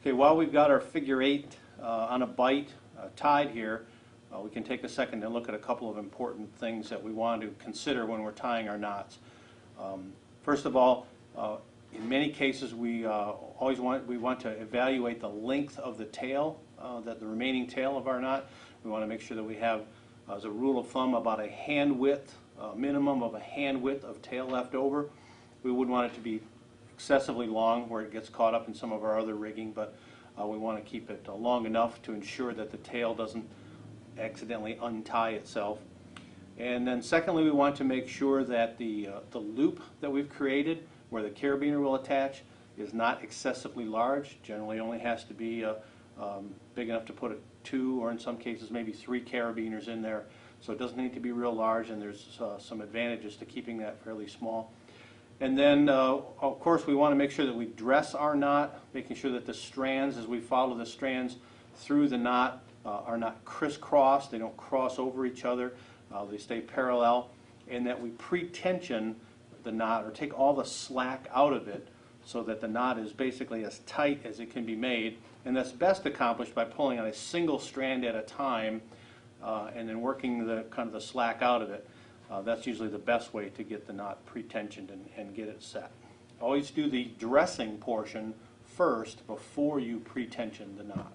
Okay, while we've got our figure 8 on a bite tied here, we can take a second and look at a couple of important things that we want to consider when we're tying our knots. First of all, in many cases we want to evaluate the length of the tail, the remaining tail of our knot. We want to make sure that we have, as a rule of thumb, about a hand width, minimum of a hand width of tail left over. We wouldn't want it to be excessively long where it gets caught up in some of our other rigging, but we want to keep it long enough to ensure that the tail doesn't accidentally untie itself. And then secondly, we want to make sure that the loop that we've created where the carabiner will attach is not excessively large. Generally only has to be big enough to put 2 or in some cases maybe 3 carabiners in there. So it doesn't need to be real large, and there's some advantages to keeping that fairly small. And then, of course, we want to make sure that we dress our knot, making sure that the strands, as we follow the strands through the knot, are not crisscrossed. They don't cross over each other. They stay parallel, and that we pre-tension the knot or take all the slack out of it so that the knot is basically as tight as it can be made. And that's best accomplished by pulling on a single strand at a time and then working the kind of the slack out of it. That's usually the best way to get the knot pre-tensioned and get it set. Always do the dressing portion first before you pre-tension the knot.